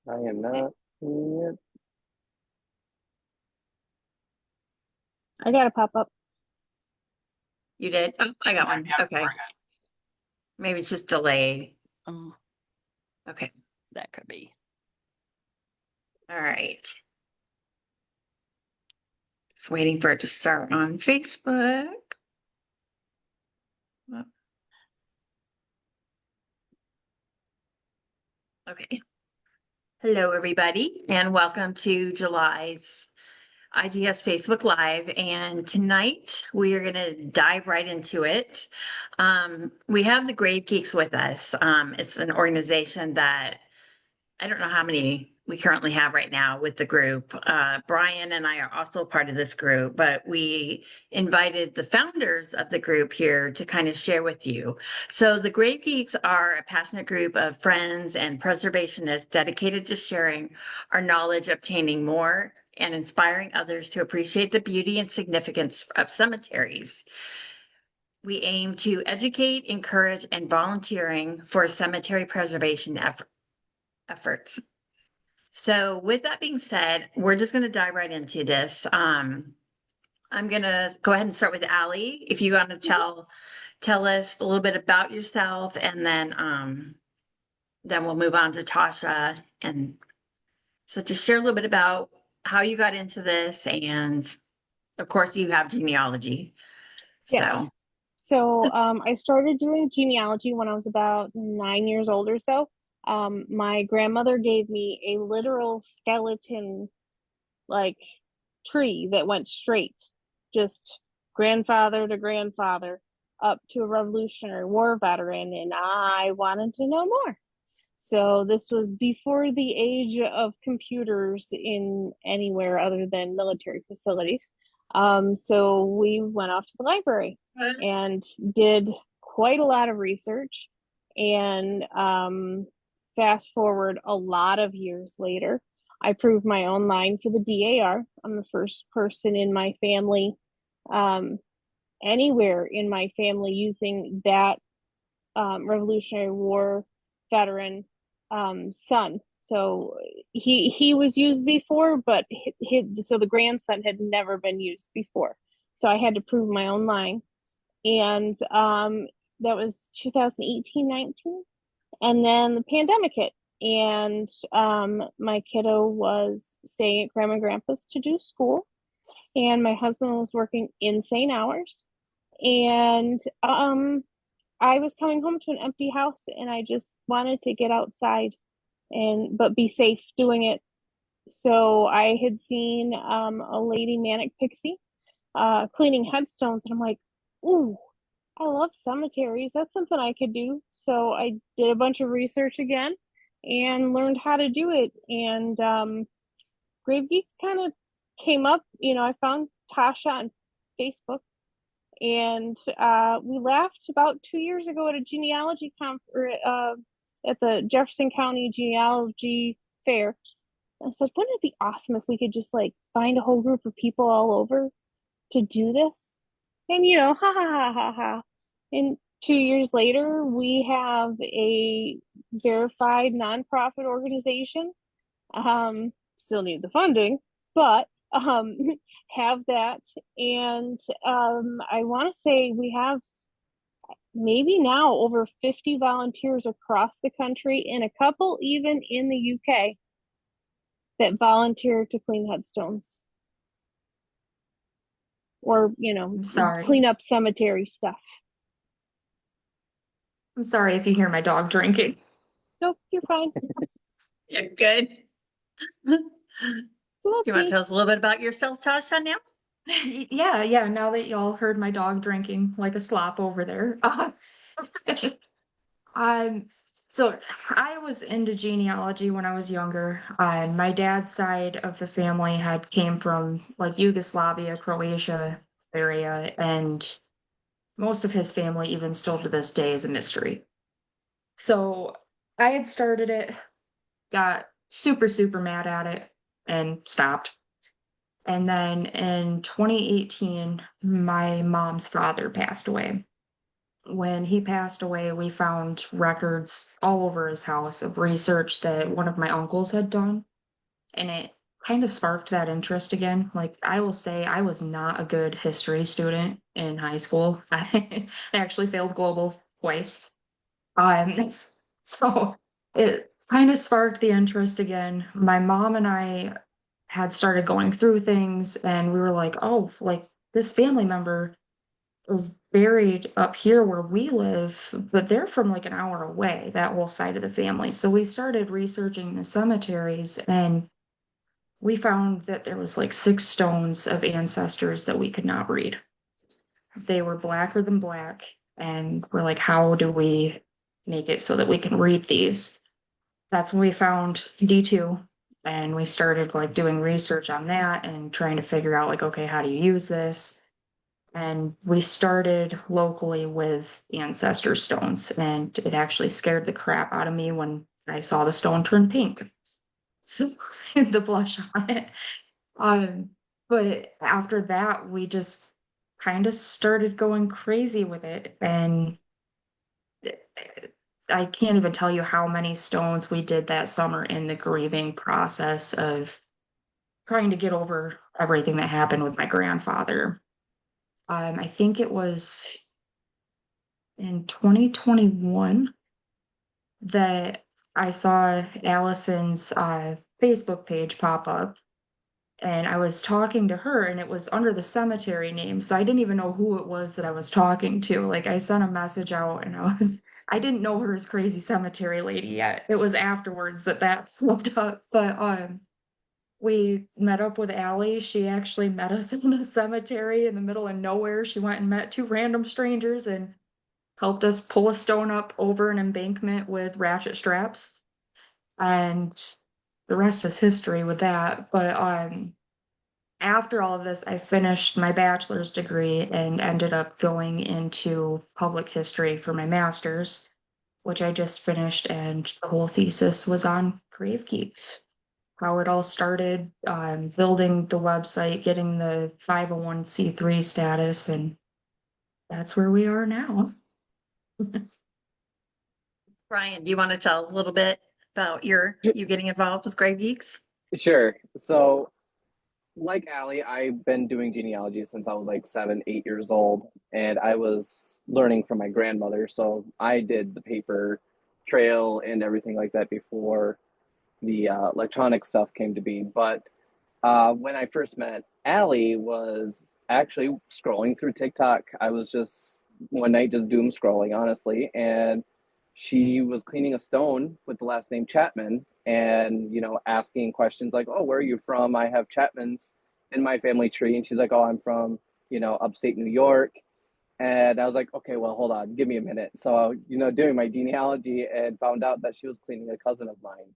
I am not seeing it. I got a pop-up. You did? Oh, I got one. Okay. Maybe it's just delayed. Oh, Okay. that could be. All right. Just waiting for it to start on Facebook. Okay. Hello, everybody, and welcome to July's IGS Facebook Live. And tonight we are going to dive right into it. We have the GraveGeeks with us. It's an organization that I don't know how many we currently have right now with the group. Brian and I are also part of this group, but we invited the founders of the group here to kind of share with you. So the Grave Geeks are a passionate group of friends and preservationists dedicated to sharing our knowledge, obtaining more, and inspiring others to appreciate the beauty and significance of cemeteries. We aim to educate, encourage, and volunteering for cemetery preservation efforts. So with that being said, we're just going to dive right into this. I'm going to go ahead and start with Allie. If you want to tell us a little bit about yourself, and then we'll move on to Tasha. And so just share a little bit about how you got into this, and of course you have genealogy. Yes. So I started doing genealogy when I was about 9 years old or so. My grandmother gave me a literal skeleton like tree that went straight, just grandfather to grandfather up to a Revolutionary War veteran, and I wanted to know more. So this was before the age of computers in anywhere other than military facilities. So we went off to the library and did quite a lot of research. And fast forward a lot of years later, I proved my own line for the DAR. I'm the first person in my family, anywhere in my family, using that Revolutionary War veteran son. So he was used before, but so the grandson had never been used before. So I had to prove my own line. And that was 2018-19. And then the pandemic hit. And my kiddo was staying at grandma and grandpa's to do school. And my husband was working insane hours. And I was coming home to an empty house, and I just wanted to get outside but be safe doing it. So I had seen a lady, Manic Pixie, cleaning headstones, and I'm like, ooh, I love cemeteries. That's something I could do. So I did a bunch of research again and learned how to do it. And GraveGeeks kind of came up. I found Tasha on Facebook, and we laughed about 2 years ago at a genealogy at the Jefferson County Genealogy Fair. I said, wouldn't it be awesome if we could just find a whole group of people all over to do this? And ha ha ha ha ha. And 2 years later, we have a verified nonprofit organization. Still need the funding, but have that. And I want to say we have maybe now over 50 volunteers across the country, and a couple even in the UK that volunteer to clean headstones or clean up cemetery stuff. I'm sorry if you hear my dog drinking. Nope, you're fine. You're good. Do you want to tell us a little bit about yourself, Tasha, now? Yeah. Now that y'all heard my dog drinking like a slop over there. So I was into genealogy when I was younger. My dad's side of the family came from Yugoslavia, Croatia area, and most of his family even still to this day is a mystery. So I had started it, got super, super mad at it, and stopped. And then in 2018, my mom's father passed away. when he passed away, we found records all over his house of research that one of my uncles had done. And it kind of sparked that interest again. Like, I will say, I was not a good history student in high school. I actually failed global twice. Um, so it kind of sparked the interest again. My mom and I had started going through things, and we were like, oh, like this family member is buried up here where we live, but they're from like an hour away, that whole side of the family. So we started researching the cemeteries, and we found that there was like 6 stones of ancestors that we could not read. They were blacker than black, and we're like, how do we make it so that we can read these? That's when we found D2, and we started like doing research on that and trying to figure out like, okay, how do you use this? And we started locally with ancestor stones, and it actually scared the crap out of me when I saw the stone turn pink. So the blush on it. Um, but after that, we just kind of started going crazy with it. And I can't even tell you how many stones we did that summer in the grieving process of trying to get over everything that happened with my grandfather. I think it was in 2021 that I saw Allison's Facebook page pop up, and I was talking to her, and it was under the cemetery name. So I didn't even know who it was that I was talking to. Like, I sent a message out, and I didn't know her as crazy cemetery lady yet. It was afterwards that flipped up. But we met up with Allie. She actually met us in a cemetery in the middle of nowhere. She went and met 2 random strangers and helped us pull a stone up over an embankment with ratchet straps. And the rest is history with that. But after all of this, I finished my bachelor's degree and ended up going into public history for my master's, which I just finished, and the whole thesis was on GraveGeeks. How it all started, building the website, getting the 501(c)(3) status, and that's where we are now. Brian, do you want to tell a little bit about you getting involved with GraveGeeks? Sure. So, like Allie, I've been doing genealogy since I was like 7, 8 years old, and I was learning from my grandmother. So I did the paper trail and everything like that before the electronic stuff came to be. But when I first met Allie was actually scrolling through TikTok. I was just one night just doom scrolling, honestly, and she was cleaning a stone with the last name Chapman, and asking questions like, "Oh, where are you from? I have Chapmans in my family tree," and she's like, "Oh, I'm from upstate New York." And I was like, "Okay, well, hold on, give me a minute." So doing my genealogy and found out that she was cleaning a cousin of mine.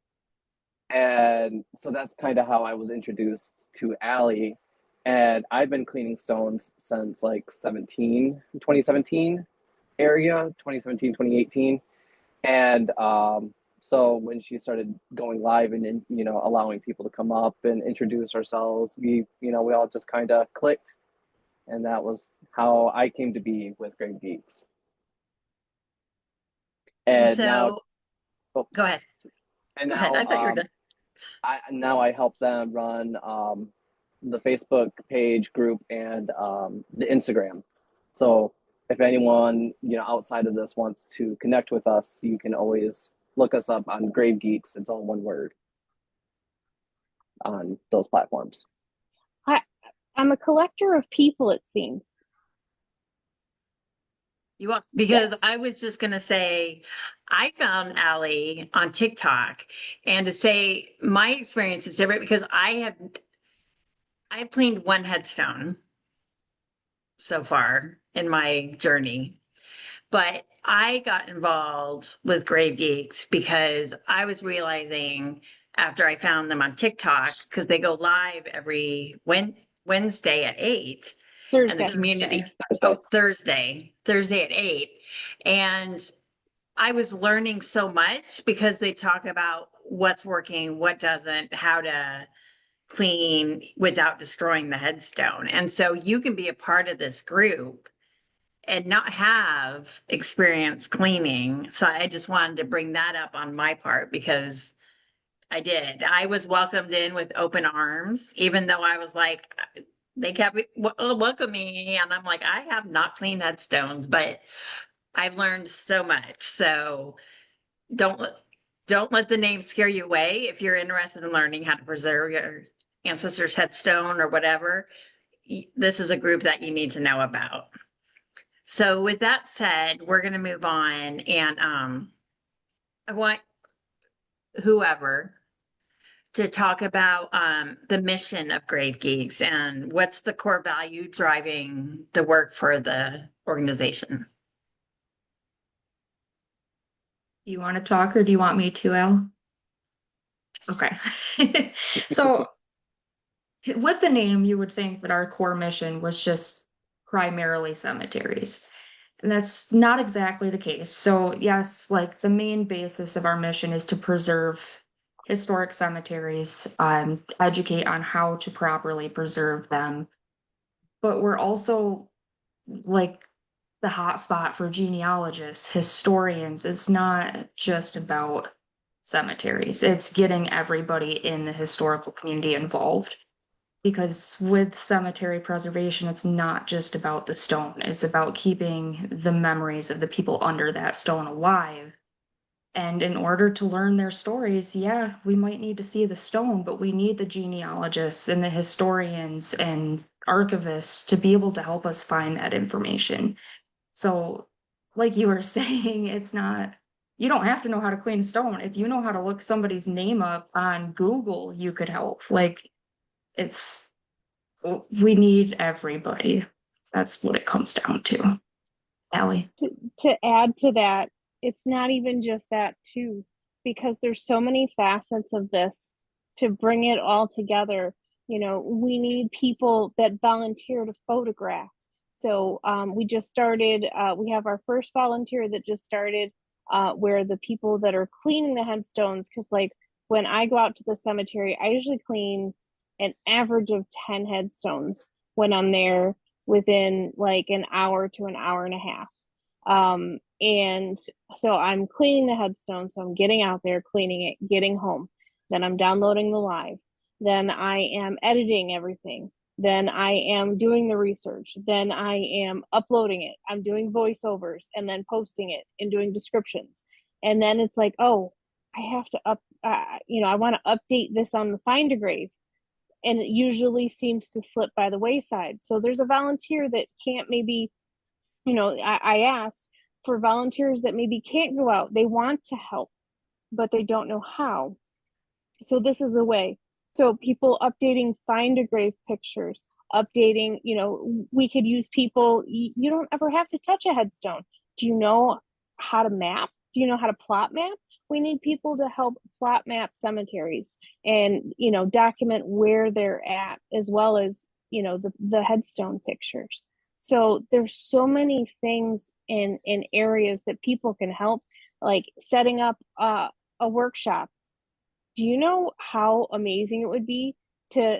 And so that's kind of how I was introduced to Allie. And I've been cleaning stones since like 2017 area, 2017, 2018. And so when she started going live and allowing people to come up and introduce ourselves, we all just kind of clicked. And that was how I came to be with GraveGeeks. And And now, so, oh, go ahead. and Go ahead. now I thought you were done. I help them run the Facebook page group and the Instagram. So if anyone outside of this wants to connect with us, you can always look us up on GraveGeeks. It's all one word on those platforms. I'm a collector of people, it seems. You are, because Yes. I was just going to say, I found Allie on TikTok, and to say my experience is different because I've cleaned one headstone so far in my journey, but I got involved with Grave Geeks because I was realizing after I found them on TikTok, because they go live every Wednesday at 8, and the Thursday. community, Thursday. Thursday at 8. And I was learning so much because they talk about what's working, what doesn't, how to clean without destroying the headstone. And so you can be a part of this group and not have experience cleaning. So I just wanted to bring that up on my part because I did. I was welcomed in with open arms, even though I was like, they kept welcoming me, and I'm like, I have not cleaned headstones, but I've learned so much. So don't let don't let the name scare you away. If you're interested in learning how to preserve your ancestors' headstone or whatever, this is a group that you need to know about. So with that said, we're going to move on, and I want whoever to talk about the mission of GraveGeeks and what's the core value driving the work for the organization. Do you want to talk or do you want me to, Al? Okay. So with the name, you would think that our core mission was just primarily cemeteries. And that's not exactly the case. So, yes, like the main basis of our mission is to preserve historic cemeteries, educate on how to properly preserve them. But we're also like the hotspot for genealogists, historians. It's not just about cemeteries, it's getting everybody in the historical community involved. Because with cemetery preservation, it's not just about the stone, it's about keeping the memories of the people under that stone alive. And in order to learn their stories, yeah, we might need to see the stone, but we need the genealogists and the historians and archivists to be able to help us find that information. So, like you were saying, it's not, you don't have to know how to clean stone. If you know how to look somebody's name up on Google, you could help. Like, it's, we need everybody. That's what it comes down to. Allie. To add to that, it's not even just that too, because there's so many facets of this to bring it all together. We need people that volunteer to photograph. So we just started, we have our first volunteer that just started, where the people that are cleaning the headstones, because like when I go out to the cemetery, I usually clean an average of 10 headstones when I'm there within like an hour to an hour and a half. And so I'm cleaning the headstone. So I'm getting out there, cleaning it, getting home. Then I'm downloading the live. Then I am editing everything. Then I am doing the research. Then I am uploading it. I'm doing voiceovers and then posting it and doing descriptions. And then it's like, oh, I have to I want to update this on the Find a Grave. And it usually seems to slip by the wayside. So there's a volunteer that can't maybe, I asked for volunteers that maybe can't go out. They want to help, but they don't know how. So this is a way. So people updating Find a Grave pictures, updating, we could use people, you don't ever have to touch a headstone. Do you know how to map? Do you know how to plot map? We need people to help plot map cemeteries and, document where they're at, as well as, the headstone pictures. So there's so many things in areas that people can help, like setting up a workshop. Do you know how amazing it would be to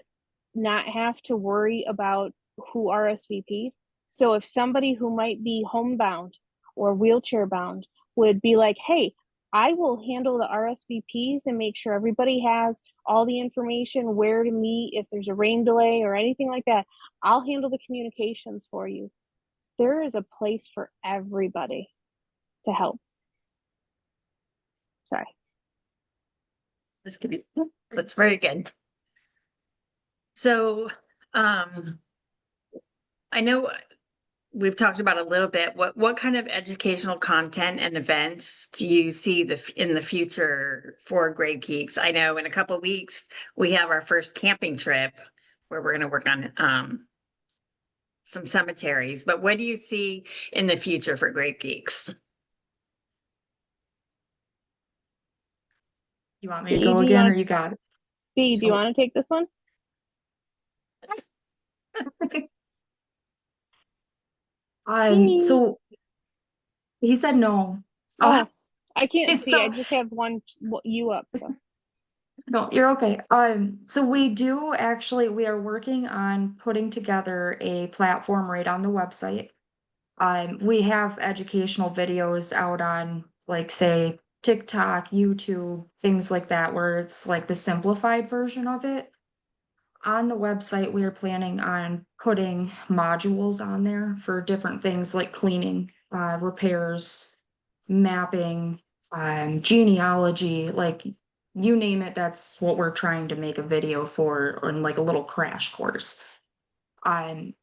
not have to worry about who RSVP? So if somebody who might be homebound or wheelchair bound would be like, hey, I will handle the RSVPs and make sure everybody has all the information, where to meet, if there's a rain delay or anything like that, I'll handle the communications for you. There is a place for everybody to help. Sorry. This could be, that's very good. So, I know we've talked about a little bit, what kind of educational content and events do you see in the future for GraveGeeks? I know in a couple of weeks, we have our first camping trip where we're going to work on some cemeteries, but what do you see in the future for GraveGeeks? You want me to go again or you got it? B, do you want to take this one? So he said no. Oh, I can't see. So I just have one you up. So no, you're okay. So we are working on putting together a platform right on the website. We have educational videos out on, like, say, TikTok, YouTube, things like that, where it's like the simplified version of it. On the website, we are planning on putting modules on there for different things like cleaning, repairs, mapping, genealogy, like you name it, that's what we're trying to make a video for, or like a little crash course. Um,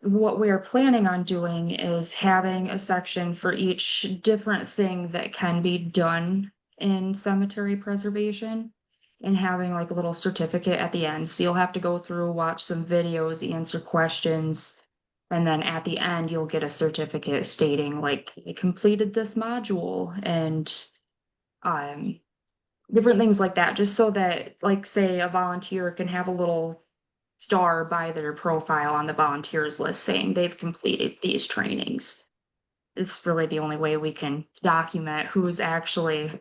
what we are planning on doing is having a section for each different thing that can be done in cemetery preservation and having like a little certificate at the end. So you'll have to go through, watch some videos, answer questions, and then at the end you'll get a certificate stating like I completed this module and um different things like that, just so that like say a volunteer can have a little star by their profile on the volunteers list saying they've completed these trainings. It's really the only way we can document who's actually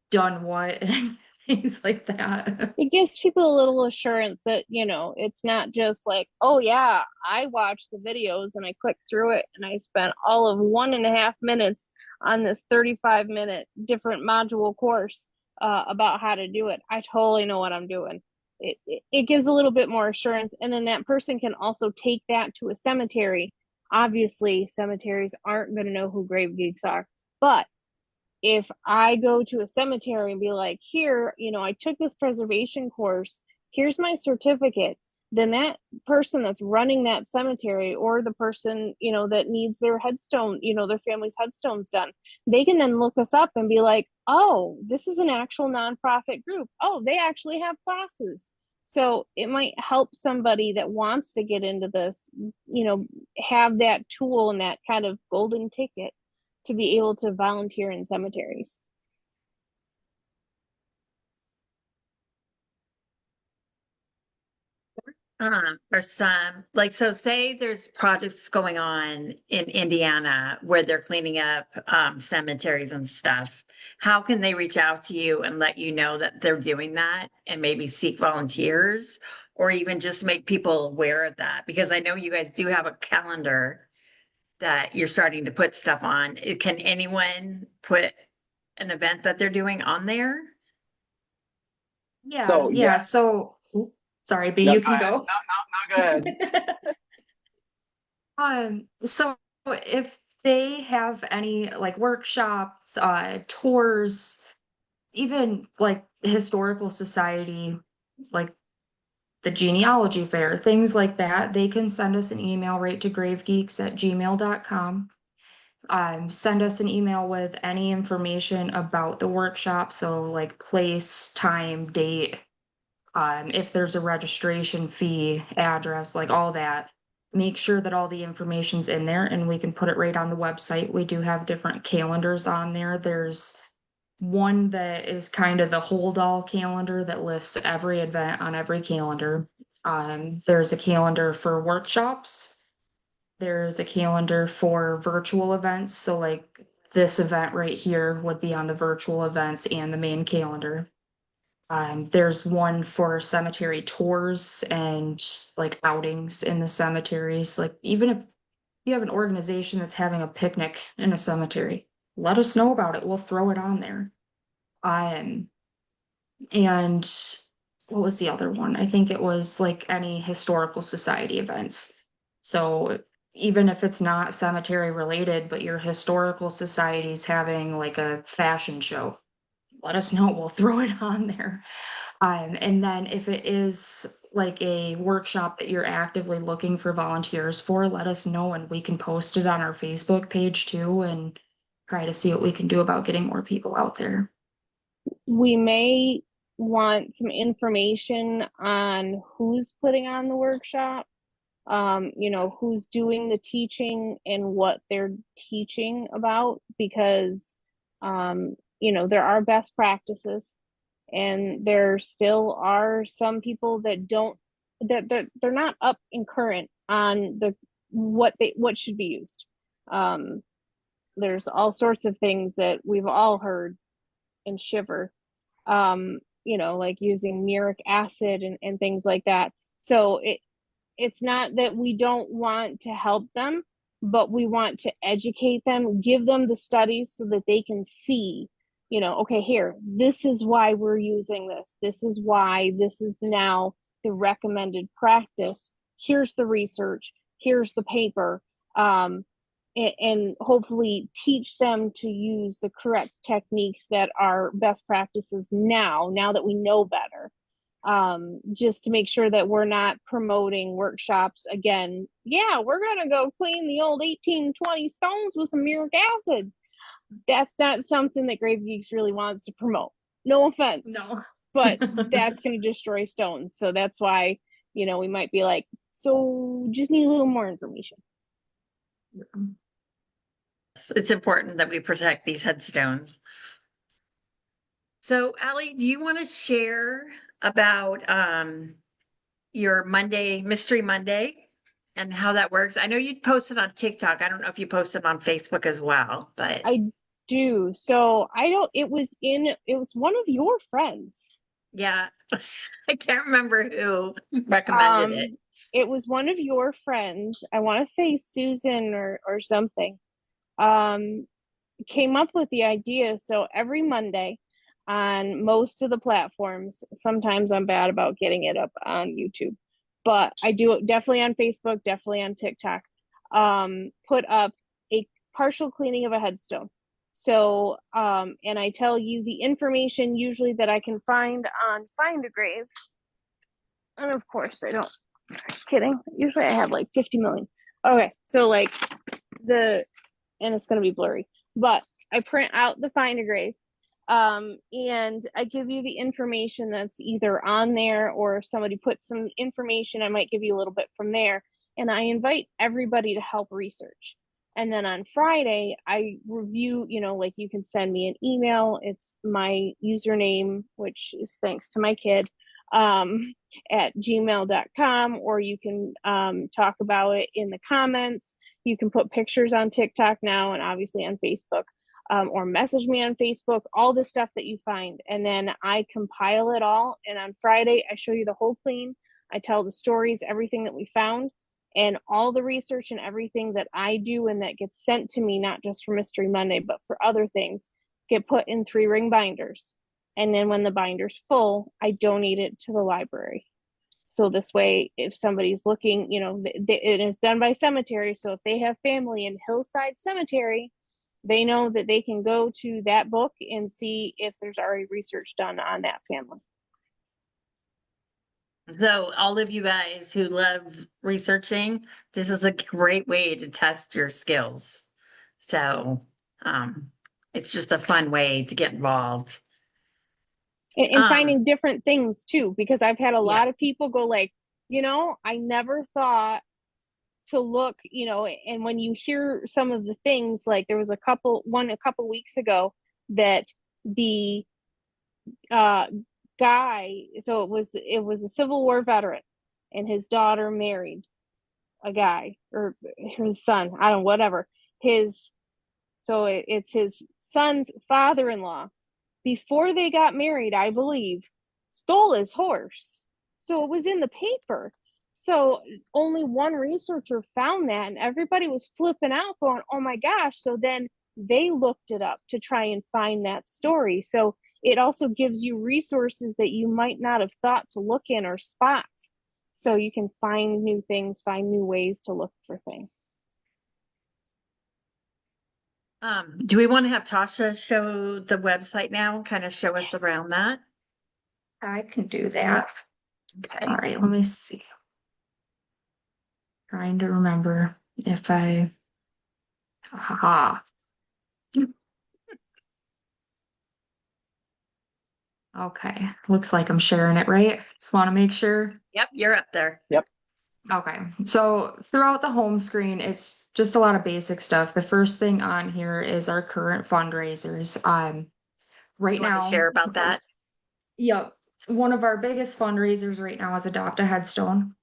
done what and things like that. It gives people a little assurance that, it's not just like, oh yeah, I watched the videos and I clicked through it and I spent all of 1.5 minutes on this 35-minute different module course about how to do it. I totally know what I'm doing. It gives a little bit more assurance, and then that person can also take that to a cemetery. Obviously, cemeteries aren't going to know who GraveGeeks are, but if I go to a cemetery and be like, here, I took this preservation course, here's my certificate, then that person that's running that cemetery, or the person, that needs their headstone, their family's headstones done, they can then look us up and be like, oh, this is an actual nonprofit group. Oh, they actually have classes. So it might help somebody that wants to get into this, have that tool and that kind of golden ticket to be able to volunteer in cemeteries. Or some, like, so say there's projects going on in Indiana where they're cleaning up cemeteries and stuff. How can they reach out to you and let you know that they're doing that and maybe seek volunteers or even just make people aware of that? Because I know you guys do have a calendar that you're starting to put stuff on. Can anyone put an event that they're doing on there? Yeah, So yeah. yes, So, sorry, B, no, you go can ahead. go. No, go ahead. So if they have any like workshops, tours, even like historical society, like the genealogy fair, things like that, they can send us an email right to gravegeeks@gmail.com. Send us an email with any information about the workshop. So like place, time, date, if there's a registration fee, address, like all that. Make sure that all the information's in there and we can put it right on the website. We do have different calendars on there. There's one that is kind of the hold all calendar that lists every event on every calendar. There's a calendar for workshops. There's a calendar for virtual events. So like this event right here would be on the virtual events and the main calendar. There's one for cemetery tours and like outings in the cemeteries. Like even if you have an organization that's having a picnic in a cemetery, let us know about it. We'll throw it on there. Um, and what was the other one? I think it was like any historical society events. So even if it's not cemetery related, but your historical society's having like a fashion show, let us know. We'll throw it on there. And then if it is like a workshop that you're actively looking for volunteers for, let us know and we can post it on our Facebook page too and try to see what we can do about getting more people out there. We may want some information on who's putting on the workshop, who's doing the teaching and what they're teaching about, because, there are best practices and there still are some people that don't, that they're not up and current on what should be used. Um, there's all sorts of things that we've all heard and shiver, like using muric acid and things like that. So it's not that we don't want to help them. but we want to educate them, give them the studies so that they can see, okay, here, this is why we're using this. This is why this is now the recommended practice. Here's the research. Here's the paper. And hopefully teach them to use the correct techniques that are best practices now that we know better. Just to make sure that we're not promoting workshops again. Yeah, we're going to go clean the old 1820 stones with some uric acid. That's not something that GraveGeeks really wants to promote. No offense. No. But that's going to destroy stones. So that's why, we might be like, so just need a little more information. It's important that we protect these headstones. So, Allie, do you want to share about your Mystery Monday and how that works? I know you posted on TikTok. I don't know if you posted on Facebook as well, but I do. So it was one of your friends. yeah, I can't remember who recommended it. It was one of your friends. I want to say Susan or something. Came up with the idea. So every Monday on most of the platforms, sometimes I'm bad about getting it up on YouTube, but I do it definitely on Facebook, definitely on TikTok. Put up a partial cleaning of a headstone. So, and I tell you the information usually that I can find on Find a Grave. And of course, I don't, kidding. Usually I have like 50 million. Okay, so like and it's going to be blurry, but I print out the Find a Grave. And I give you the information that's either on there, or if somebody puts some information, I might give you a little bit from there. And I invite everybody to help research. And then on Friday, I review, like you can send me an email. It's my username, which is thanks to my kid, at gmail.com, or you can talk about it in the comments. You can put pictures on TikTok now and obviously on Facebook, or message me on Facebook, all the stuff that you find. And then I compile it all. And on Friday, I show you the whole clean. I tell the stories, everything that we found, and all the research and everything that I do and that gets sent to me, not just for Mystery Monday, but for other things, get put in 3-ring binders. And then when the binder's full, I donate it to the library. So this way, if somebody's looking, it is done by cemetery. So if they have family in Hillside Cemetery, they know that they can go to that book and see if there's already research done on that family. So all of you guys who love researching, this is a great way to test your skills. So it's just a fun way to get involved. And finding different things too, because I've had a lot of people go like, I never thought to look, and when you hear some of the things, like there was a couple weeks ago that the guy, so it was a Civil War veteran, and his daughter married a guy, or his son, I don't know, whatever. It's his son's father-in-law. Before they got married, I believe, stole his horse. So it was in the paper. So only one researcher found that, and everybody was flipping out going, oh my gosh. So then they looked it up to try and find that story. So it also gives you resources that you might not have thought to look in, or spots. So you can find new things, find new ways to look for things. Do we want to have Tasha show the website now, kind of show us around that? I can do that. Okay. All right, let me see. Trying to remember if I, haha. Okay, looks like I'm sharing it right. Just want to make sure. Yep, you're up there. Yep. Okay, so throughout the home screen, it's just a lot of basic stuff. The first thing on here is our current fundraisers. Right You want now, to share about that? Yep. One of our biggest fundraisers right now is Adopt a Headstone.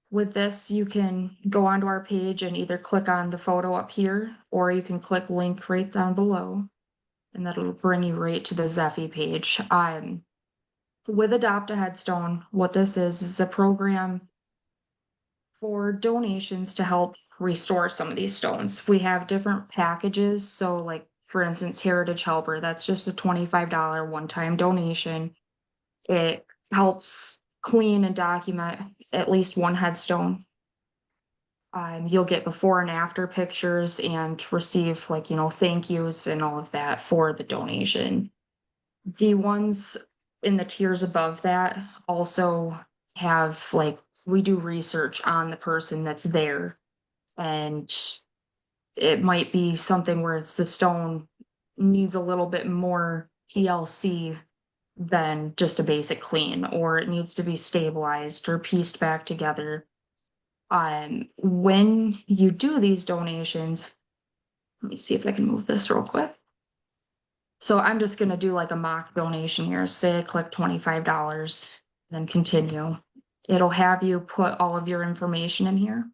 With this, you can go onto our page and either click on the photo up here, or you can click link right down below, and that'll bring you right to the Zephy page. With Adopt a Headstone, what this is a program for donations to help restore some of these stones. We have different packages. So, like, for instance, Heritage Helper, that's just a $25 one-time donation. It helps clean and document at least one headstone. You'll get before and after pictures and receive, like, thank yous and all of that for the donation. The ones in the tiers above that also have, like, we do research on the person that's there, and it might be something where it's the stone needs a little bit more TLC than just a basic clean, or it needs to be stabilized or pieced back together. When you do these donations, let me see if I can move this real quick. So I'm just gonna do like a mock donation here. Say I click $25, then continue. It'll have you put all of your information in here.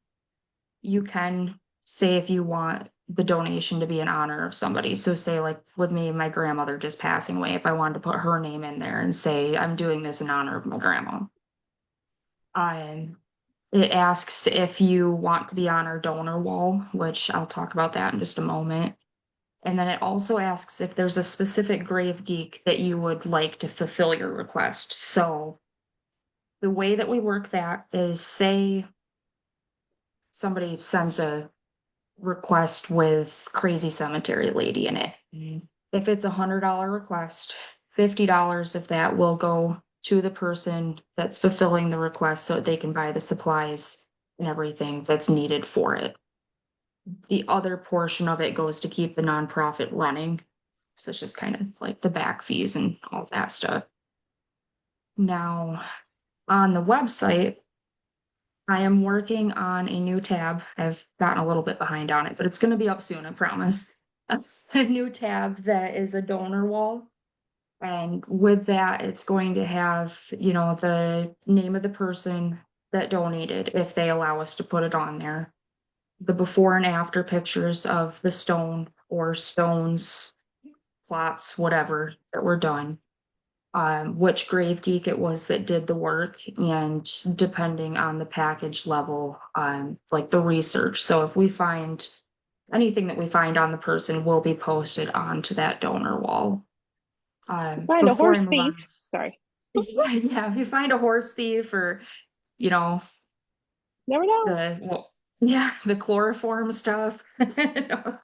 You can say if you want the donation to be in honor of somebody. So say, like, with me, my grandmother just passing away, if I wanted to put her name in there and say, I'm doing this in honor of my grandma. It asks if you want to be on our donor wall, which I'll talk about that in just a moment. And then it also asks if there's a specific grave geek that you would like to fulfill your request. So the way that we work that is, say somebody sends a request with Crazy Cemetery Lady in it. If it's $100 request, $50 of that will go to the person that's fulfilling the request so that they can buy the supplies and everything that's needed for it. The other portion of it goes to keep the nonprofit running. So it's just kind of like the back fees and all that stuff. Now, on the website, I am working on a new tab. I've gotten a little bit behind on it, but it's going to be up soon, I promise. A new tab that is a donor wall. And with that, it's going to have, the name of the person that donated, if they allow us to put it on there. The before and after pictures of the stone or stones, plots, whatever that were done. Which grave geek it was that did the work, and depending on the package level, like the research. So if we find anything that we find on the person will be posted onto that donor wall. Find a Before I horse move on, thief. Sorry. yeah, if you find a horse thief, or you know Never know. the chloroform stuff.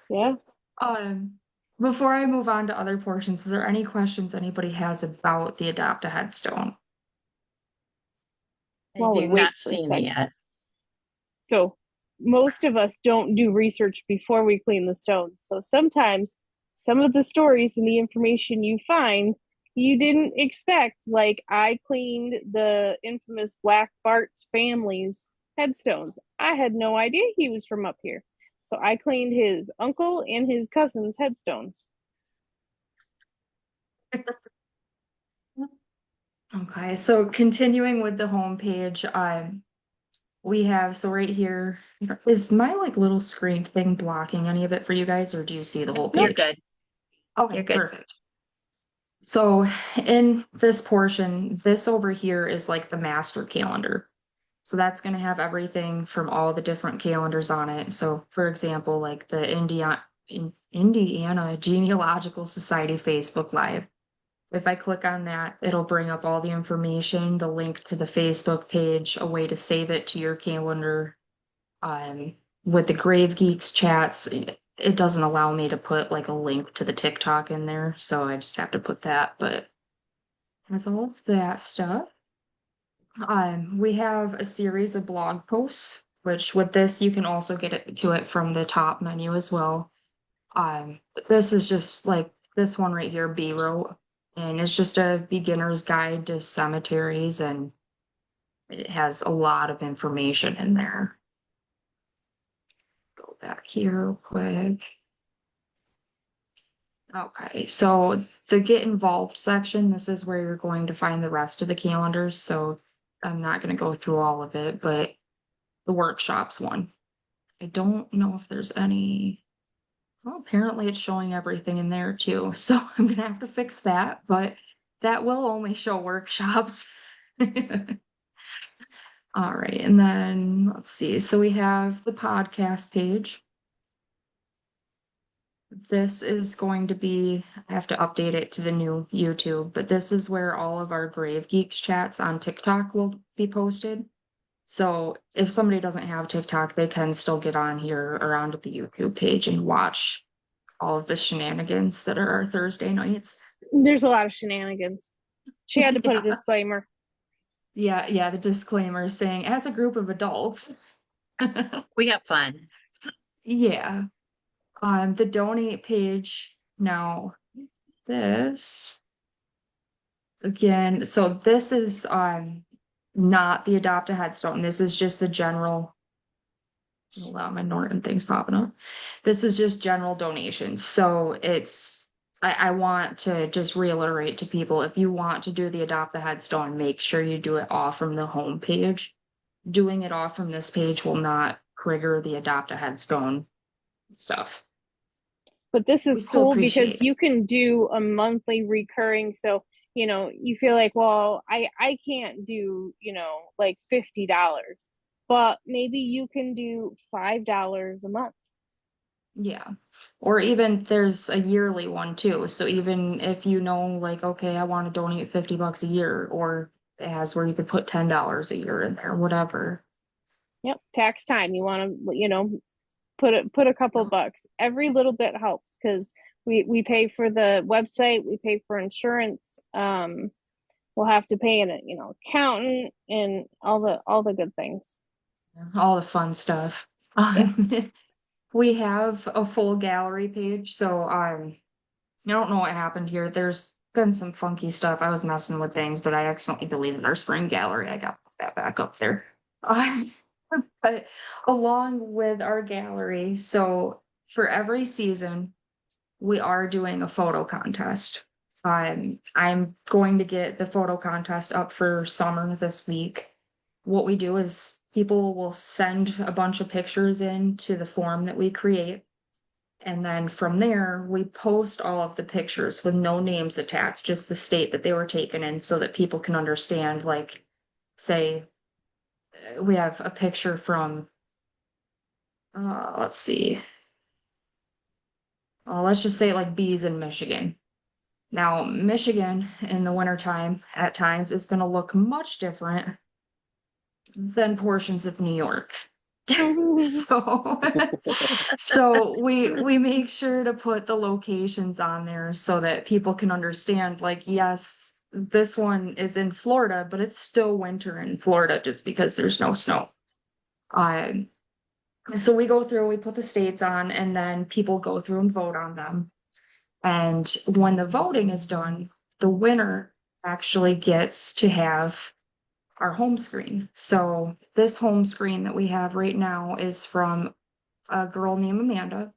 Yeah. Um, Before I move on to other portions, is there any questions anybody has about the Adopt a Headstone? While we You've wait not for a seen it second. yet. So most of us don't do research before we clean the stones. So sometimes some of the stories and the information you find you didn't expect. Like, I cleaned the infamous Black Bart's family's headstones. I had no idea he was from up here. So I cleaned his uncle and his cousin's headstones. Okay, so continuing with the homepage, we have, so right here, is my like little screen thing blocking any of it for you guys, or do you see the whole You're page? good. Okay, You're good. perfect. So in this portion, this over here is like the master calendar. So that's going to have everything from all the different calendars on it. So for example, like the Indiana Genealogical Society Facebook Live. If I click on that, it'll bring up all the information, the link to the Facebook page, a way to save it to your calendar. With the GraveGeeks chats, it doesn't allow me to put like a link to the TikTok in there, so I just have to put that, but it has all of that stuff. We have a series of blog posts, which with this you can also get it to it from the top menu as well. This is just like this one right here, B row, and it's just a beginner's guide to cemeteries, and it has a lot of information in there. Go back here real quick. Okay, so the get involved section, this is where you're going to find the rest of the calendars. So I'm not going to go through all of it, but the workshops one. I don't know if there's any. Well, apparently it's showing everything in there too. So I'm going to have to fix that, but that will only show workshops. All right, and then let's see. So we have the podcast page. This is going to be, I have to update it to the new YouTube, but this is where all of our GraveGeeks chats on TikTok will be posted. So if somebody doesn't have TikTok, they can still get on here or onto the YouTube page and watch all of the shenanigans that are our Thursday nights. There's a lot of shenanigans. She had to put a Yeah. disclaimer. Yeah, the disclaimer saying as a group of adults. We have fun. Yeah. The donate page now, this again, so this is not the adopt a headstone. This is just the general. Hold on, my Norton thing's popping up. This is just general donations. So it's I want to just reiterate to people, if you want to do the adopt a headstone, make sure you do it all from the home page. Doing it all from this page will not trigger the adopt a headstone stuff. But this We is still cool because appreciate it. you can do a monthly recurring. So, you know, you feel like, well, I can't do, you know, like $50, but maybe you can do $5 a month. Yeah. Or even there's a yearly one too. So even if you know, like, okay, I want to donate $50 a year, or it has where you could put $10 a year in there, whatever. Yep, tax time. You want to, you know, put a couple Yeah. bucks. Every little bit helps because we pay for the website, we pay for insurance. We'll have to pay an, you know, accountant and all the good things. All the fun stuff. Yes. We have a full gallery page, so I don't know what happened here. There's been some funky stuff. I was messing with things, but I accidentally deleted our spring gallery. I got that back up there. Um, but along with our gallery, so for every season, we are doing a photo contest. I'm going to get the photo contest up for summer this week. What we do is people will send a bunch of pictures in to the form that we create. And then from there, we post all of the pictures with no names attached, just the state that they were taken in so that people can understand, like, say, we have a picture from, let's see, let's just say like bees in Michigan. Now, Michigan in the wintertime at times is going to look much different than portions of New York. So so we make sure to put the locations on there so that people can understand, like, yes, this one is in Florida, but it's still winter in Florida just because there's no snow. Um, so we go through, we put the states on, and then people go through and vote on them. And when the voting is done, the winner actually gets to have our home screen. So this home screen that we have right now is from a girl named Amanda.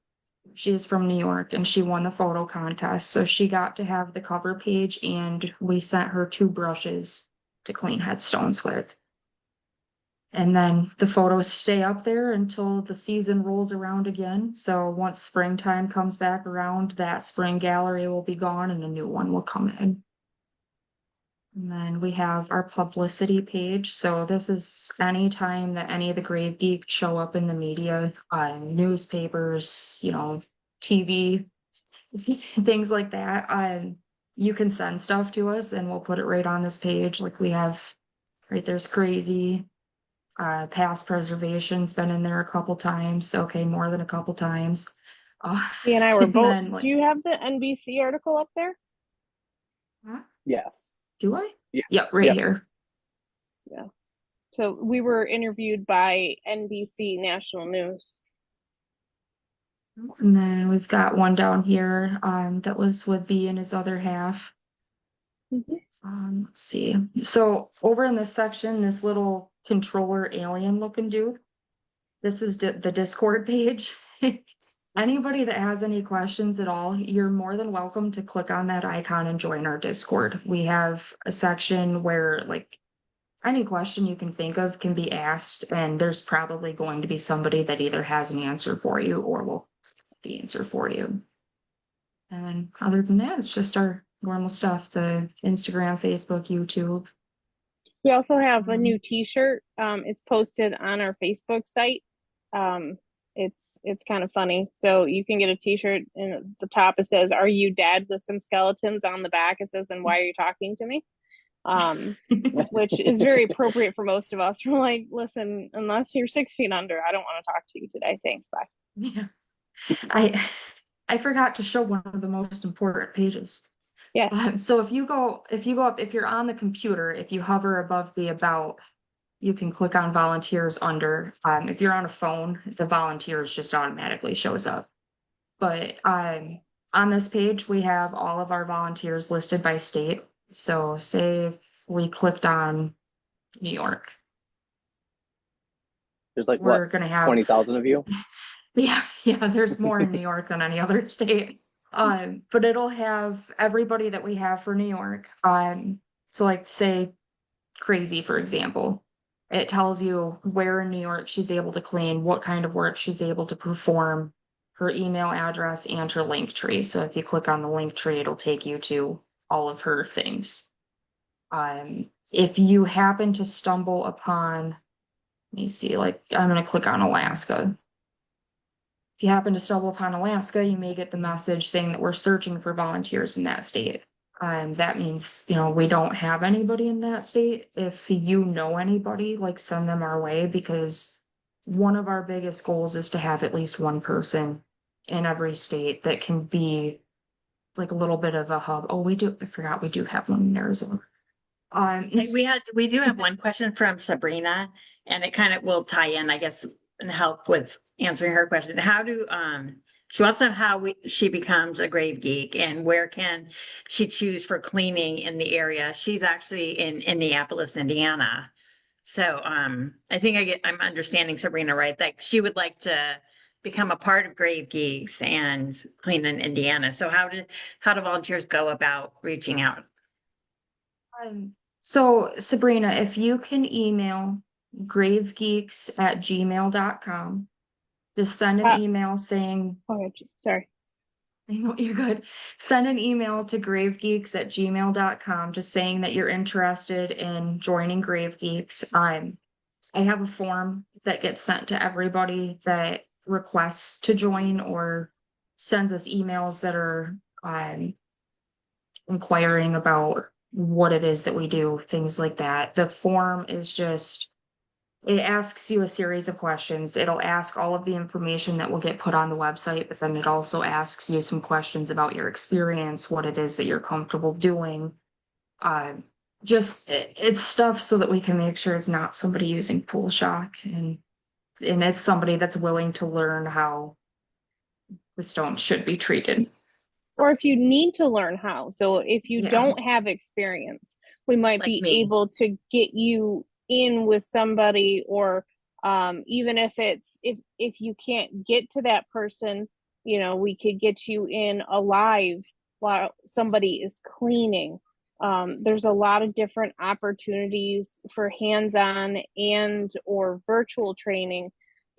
She is from New York and she won the photo contest. So she got to have the cover page and we sent her 2 brushes to clean headstones with. And then the photos stay up there until the season rolls around again. So once springtime comes back around, that spring gallery will be gone and a new one will come in. And then we have our publicity page. So this is any time that any of the GraveGeeks show up in the media, newspapers, you know, TV, things like that. You can send stuff to us and we'll put it right on this page. Like we have, right there's crazy. Past preservation's been in there a couple times. Okay, more than a couple times. He and I were And both. then Do like, you have the NBC article up there? huh? Yes. Do I? Yeah. Yep, right Yep. here. Yeah. So we were interviewed by NBC National News. And then we've got one down here, that was with B and his other half. Mhm. Let's see. So over in this section, this little controller alien looking dude, this is the Discord page. Anybody that has any questions at all, you're more than welcome to click on that icon and join our Discord. We have a section where like any question you can think of can be asked, and there's probably going to be somebody that either has an answer for you or will have the answer for you. And other than that, it's just our normal stuff, the Instagram, Facebook, YouTube. We also have a new t-shirt. It's posted on our Facebook site. It's kind of funny. So you can get a t-shirt, and at the top it says, "Are you dead?" with some skeletons. On the back it says, "Then why are you talking to me?" Which is very appropriate for most of us. We're like, listen, unless you're 6 feet under, I don't want to talk to you today. Thanks, bye. Yeah. I forgot to show one of the most important pages. Yes. So if you go up, if you're on the computer, if you hover above the about, you can click on volunteers under. If you're on a phone, the volunteers just automatically shows up. But on this page, we have all of our volunteers listed by state. So say if we clicked on New York, There's like we're what, gonna have 20,000 of you? yeah, there's more in New York than any other state. But it'll have everybody that we have for New York. So like say Crazy, for example, it tells you where in New York she's able to clean, what kind of work she's able to perform, her email address, and her link tree. So if you click on the link tree, it'll take you to all of her things. If you happen to stumble upon, let me see, like I'm going to click on Alaska. If you happen to stumble upon Alaska, you may get the message saying that we're searching for volunteers in that state. That means, we don't have anybody in that state. If you know anybody, like send them our way, because one of our biggest goals is to have at least one person in every state that can be like a little bit of a hub. Oh, I forgot we do have one in Arizona. We do have one question from Sabrina, and it kind of will tie in, I guess, and help with answering her question. She wants to know how she becomes a grave geek, and where can she choose for cleaning in the area. She's actually in Indianapolis, Indiana. So I think I'm understanding Sabrina right. Like she would like to become a part of Grave Geeks and clean in Indiana. So how do volunteers go about reaching out? So Sabrina, if you can email gravegeeks@gmail.com, just send an email saying, Oh, sorry. I know you're good. Send an email to gravegeeks@gmail.com, just saying that you're interested in joining Grave Geeks. I have a form that gets sent to everybody that requests to join or sends us emails that are inquiring about what it is that we do, things like that. The form is just, it asks you a series of questions. It'll ask all of the information that will get put on the website, but then it also asks you some questions about your experience, what it is that you're comfortable doing. It's stuff so that we can make sure it's not somebody using pool shock, and it's somebody that's willing to learn how the stone should be treated. Or if you need to learn how. So if you Yeah. don't have experience, we might Like be me. able to get you in with somebody, or even if if you can't get to that person, we could get you in alive while somebody is cleaning. There's a lot of different opportunities for hands-on and or virtual training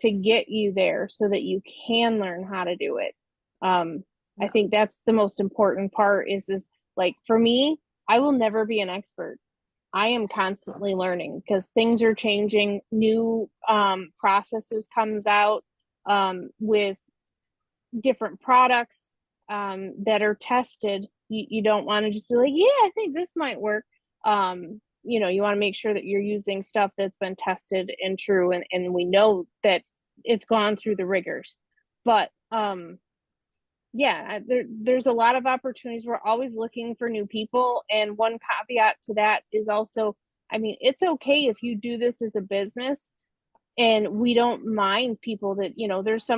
to get you there so that you can learn how to do it. I think that's the most important part is like for me, I will never be an expert. I am constantly learning because things are changing. New processes comes out with different products that are tested. You don't want to just be like, yeah, I think this might work. You want to make sure that you're using stuff that's been tested and true, and we know that it's gone through the rigors. But yeah, there's a lot of opportunities. We're always looking for new people. And one caveat to that is also, I mean, it's okay if you do this as a business, and we don't mind people that, there's I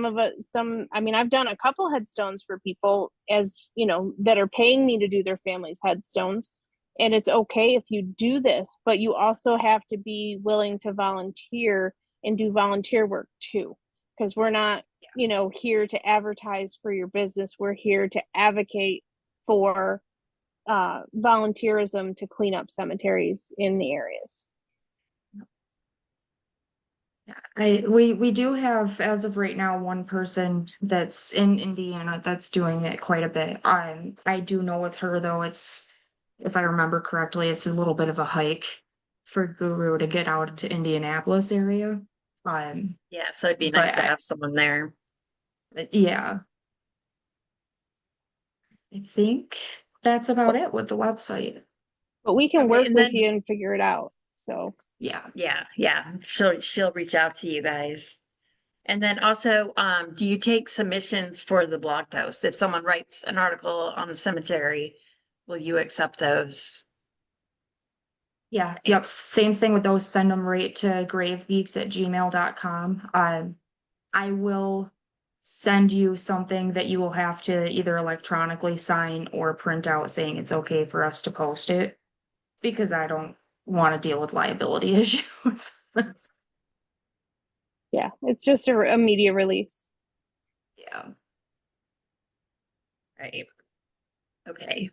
mean, I've done a couple headstones for people that are paying me to do their family's headstones. And it's okay if you do this, but you also have to be willing to volunteer and do volunteer work too, because we're not here to advertise for your business. We're here to advocate for volunteerism to clean up cemeteries in the areas. We do have, as of right now, one person that's in Indiana that's doing it quite a bit. I do know with her though, if I remember correctly, it's a little bit of a hike for Guru to get out to Indianapolis area. Yeah, so it'd be nice But to have someone there. yeah, I think that's about it with the website. But we can Okay, work and with then you and figure it out. So Yeah. yeah, she'll reach out to you guys. And then also, do you take submissions for the blog post? If someone writes an article on the cemetery, will you accept those? Yeah, yep. Same thing with those. Send them right to gravegeeks@gmail.com. I will send you something that you will have to either electronically sign or print out saying it's okay for us to post it because I don't want to deal with liability issues. yeah, it's just a media release. Yeah. Right. Okay.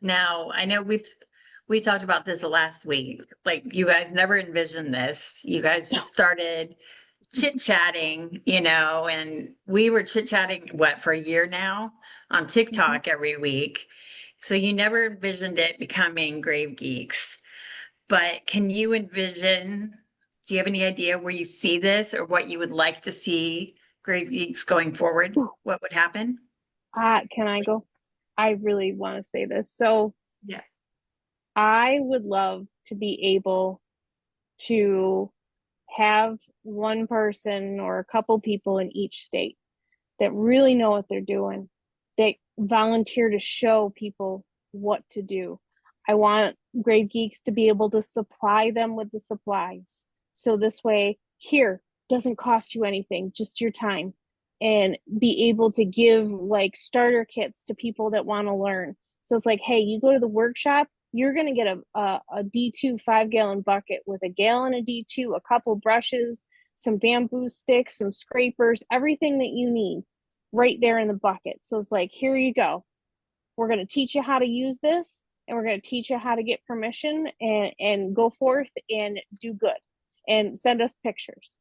Now, I know we talked about this last week. Like you guys never envisioned this. You guys just started chit-chatting, and we were chit-chatting what for a year now on TikTok every week. So you never envisioned it becoming Grave Geeks. But can you envision, do you have any idea where you see this or what you would like to see Grave Geeks going forward? What would happen? Can I go? I really want to say this. So Yes. I would love to be able to have one person or a couple people in each state that really know what they're doing, that volunteer to show people what to do. I want Grave Geeks to be able to supply them with the supplies. So this way, here, doesn't cost you anything, just your time. And be able to give like starter kits to people that want to learn. So it's like, hey, you go to the workshop, you're going to get a D2 5-gallon bucket with a gallon of D2, a couple brushes, some bamboo sticks, some scrapers, everything that you need right there in the bucket. So it's like, here you go. We're going to teach you how to use this, and we're going to teach you how to get permission and go forth and do good and send us pictures.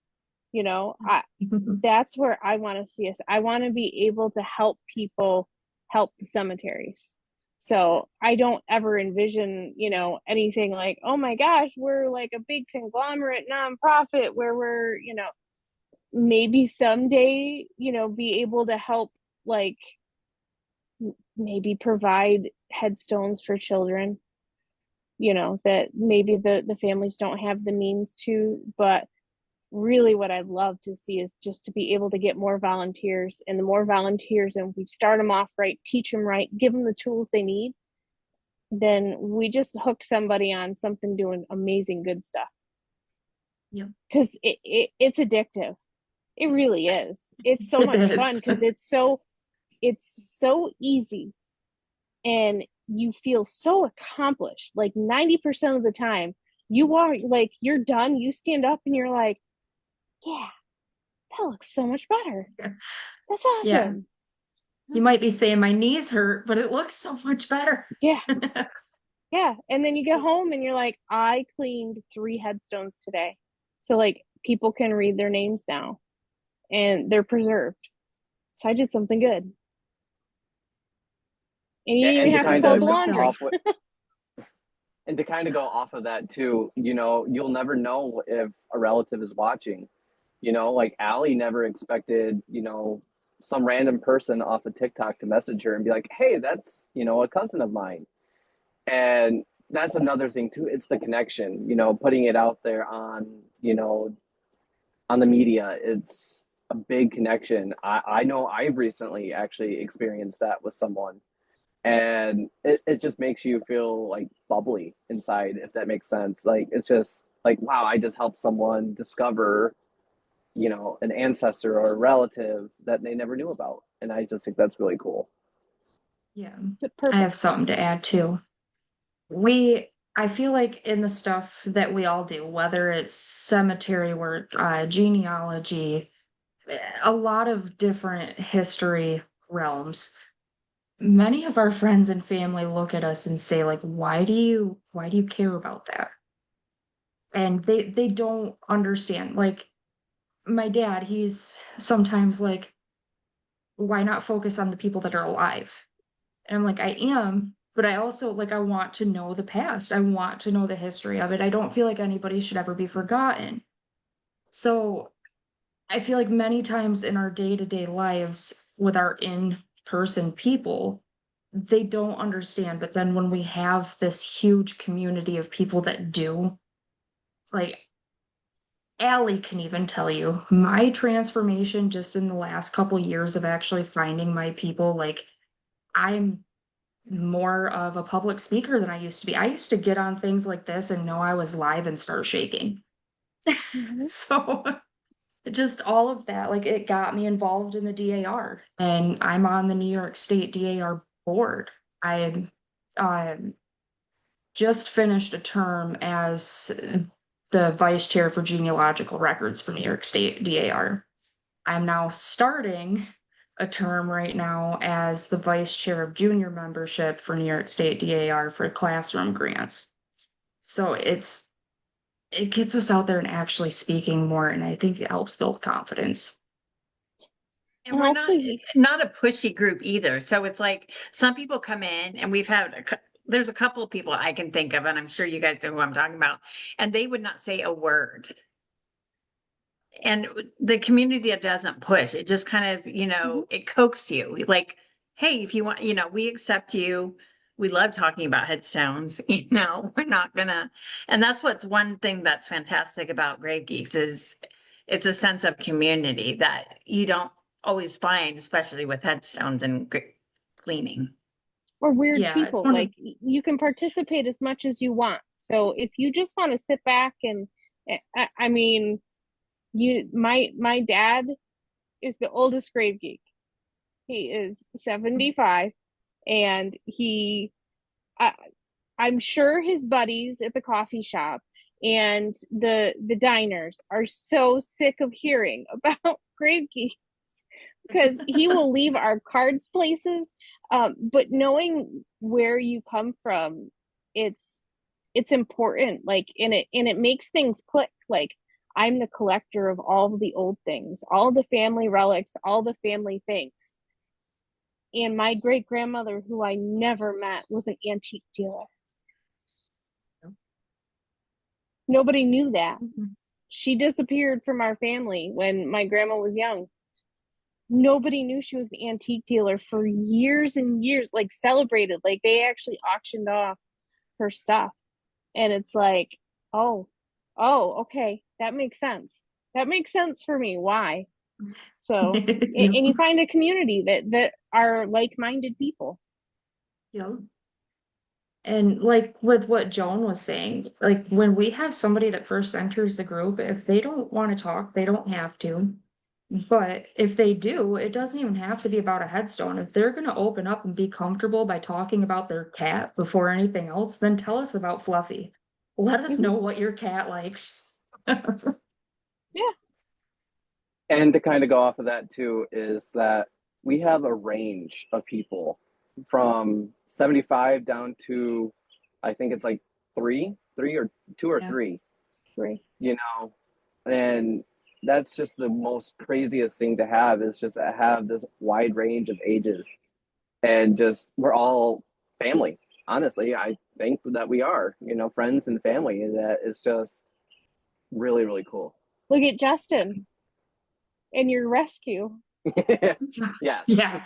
That's where I want to see us. I want to be able to help people help the cemeteries. So I don't ever envision, anything like, oh my gosh, we're like a big conglomerate nonprofit where we're, maybe someday, be able to help, like, maybe provide headstones for children, that maybe the families don't have the means to. But really what I'd love to see is just to be able to get more volunteers, and the more volunteers, and we start them off right, teach them right, give them the tools they need, then we just hook somebody on something doing amazing good stuff. Yeah. Because it's addictive. It really is. It's so It much is. fun because it's so easy, and you feel so accomplished. Like 90% of the time, you are like, you're done, you stand up and you're like, yeah, that looks so much better. That's Yeah. awesome. You might be saying my knees hurt, but it looks so much better. Yeah. Yeah. And then you get home and you're like, I cleaned 3 headstones today. So like people can read their names now and they're preserved. So I did something good. And you Yeah, didn't and even to have to kind fold of the go 100%. laundry. off with, and to kind of go off of that too, you'll never know if a relative is watching. Like Allie never expected, some random person off of TikTok to message her and be like, hey, that's, a cousin of mine. And that's another thing too. It's the connection, putting it out there on the media. It's a big connection. I know I've recently actually experienced that with someone, and it just makes you feel like bubbly inside, if that makes sense. Like it's just like, wow, I just helped someone discover, an ancestor or a relative that they never knew about. And I just think that's really cool. Yeah. It's I have perfect. something to add too. I feel like in the stuff that we all do, whether it's cemetery work, genealogy, a lot of different history realms, many of our friends and family look at us and say, like, why do you care about that? And they don't understand. Like my dad, he's sometimes like, why not focus on the people that are alive? And I'm like, I am, but I also like I want to know the past. I want to know the history of it. I don't feel like anybody should ever be forgotten. So I feel like many times in our day-to-day lives with our in-person people, they don't understand. But then when we have this huge community of people that do, like Allie can even tell you, my transformation just in the last couple years of actually finding my people, like I'm more of a public speaker than I used to be. I used to get on things like this and know I was live and start shaking. Mhm. So just all of that, like it got me involved in the DAR, and I'm on the New York State DAR board. I um, just finished a term as the vice chair for genealogical records for New York State DAR. I'm now starting a term right now as the vice chair of junior membership for New York State DAR for classroom grants. So it gets us out there and actually speaking more, and I think it helps build confidence. And And we're also, not a pushy group either. So it's like some people come in and we've had there's a couple of people I can think of, and I'm sure you guys know who I'm talking about, and they would not say a word. And the community that doesn't push, it just kind of, Mhm. it coaxes you. Like, hey, if you want, we accept you. We love talking about headstones, we're not gonna. And that's what's one thing that's fantastic about Grave Geeks is it's a sense of community that you don't always find, especially with headstones and cleaning. or weird Yeah, it's people, one of like you can participate as much as you want. So if you just want to sit back and, I mean, my dad is the oldest grave geek. He is 75, and I, I'm sure his buddies at the coffee shop and the diners are so sick of hearing about grave geeks, because he will leave our cards places. But knowing where you come from, it's important. Like, and it makes things click. Like, I'm the collector of all the old things, all the family relics, all the family things. And my great grandmother, who I never met, was an antique dealer. Nobody knew that. She disappeared from our family when my grandma was young. Nobody knew she was an antique dealer for years and years, like celebrated. Like they actually auctioned off her stuff. And it's like, oh, okay, that makes sense. That makes sense for me. Why? So, yeah. and you find a community that are like-minded people. Yeah. And like with what Joan was saying, like when we have somebody that first enters the group, if they don't want to talk, they don't have to. But if they do, it doesn't even have to be about a headstone. If they're going to open up and be comfortable by talking about their cat before anything else, then tell us about Fluffy. Let us Mhm. know what your cat likes. Yeah. And to kind of go off of that too, is that we have a range of people from 75 down to, I think it's like three or two or Yeah. three, Right. and that's just the most craziest thing to have, is just to have this wide range of ages, and just we're all family. Honestly, I think that we are, friends and family. That is just really, really cool. Look at Justin and your rescue, Yes. Yeah.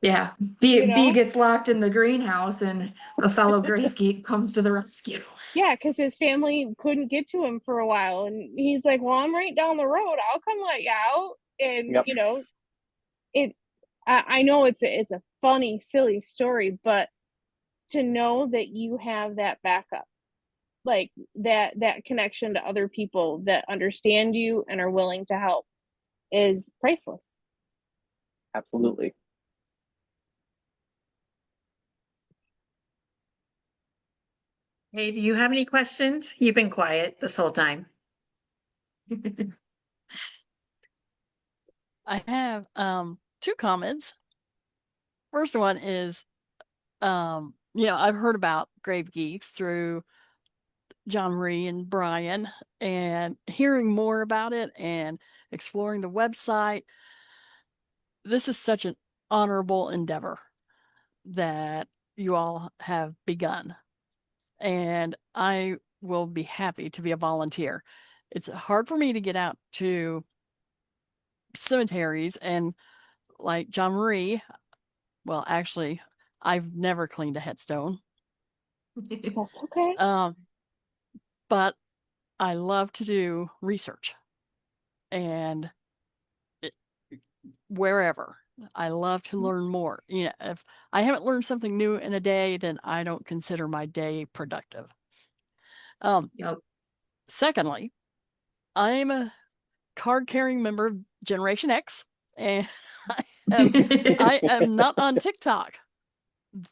Yeah. you B know? gets locked in the greenhouse and a fellow grave geek comes to the rescue. Yeah, because his family couldn't get to him for a while. And he's like, well, I'm right down the road. I'll come let you out. And, Yep. it, I know it's a funny, silly story, but to know that you have that backup, like that connection to other people that understand you and are willing to help, is priceless. Absolutely. Hey, do you have any questions? You've been quiet this whole time. I have two comments. First one is I've heard about Grave Geeks through John Marie and Brian, and hearing more about it and exploring the website. This is such an honorable endeavor that you all have begun. And I will be happy to be a volunteer. It's hard for me to get out to cemeteries and like John Marie. Well, actually, I've never cleaned a headstone. That's okay. But I love to do research and wherever. I love to learn more. You know, if I haven't learned something new in a day, then I don't consider my day productive. Yep. Secondly, I'm a card-carrying member of Generation X, and I am not on TikTok.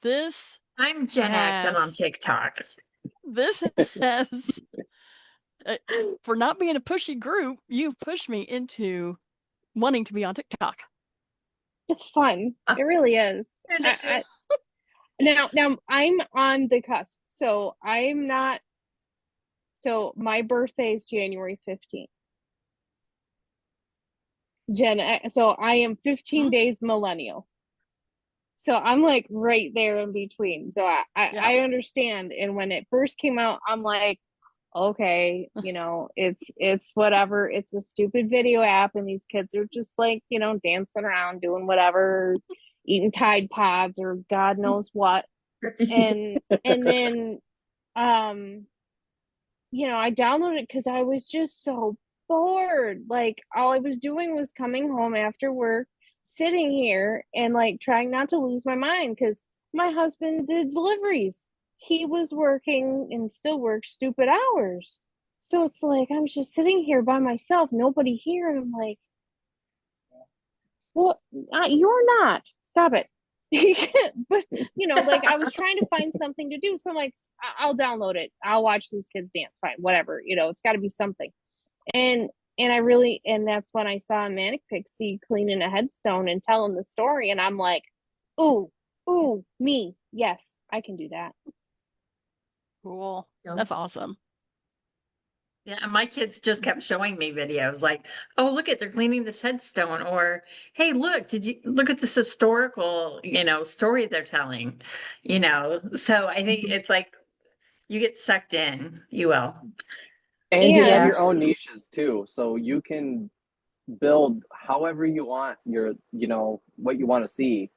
This I'm Gen X. I'm on has TikTok. this has for not being a pushy group, you've pushed me into wanting to be on TikTok. It's fun. It really is. Now I'm on the cusp. So I'm not. So my birthday is January 15th. So I am 15 days millennial. So I'm like right there in between. So Yeah. I understand. And when it first came out, I'm like, okay, it's whatever. It's a stupid video app, and these kids are just like, dancing around, doing whatever, eating Tide Pods or God knows what. And then I downloaded it because I was just so bored. Like all I was doing was coming home after work, sitting here and like trying not to lose my mind because my husband did deliveries. He was working and still works stupid hours. So it's like I'm just sitting here by myself, nobody here, and I'm like, well, you're not. Stop it. But like I was trying to find something to do, so I'm like, I'll download it. I'll watch these kids dance. Fine, whatever. It's got to be something. And and that's when I saw a Manic Pixie cleaning a headstone and telling the story, and I'm like, ooh, me, yes, I can do that. Cool. Yep. That's awesome. Yeah, my kids just kept showing me videos like, oh, look at they're cleaning this headstone, or hey, look, did you look at this historical, story they're telling, So I think it's like you get sucked in, you will. And you have And your own niches too, so you can build however you want what you want to see.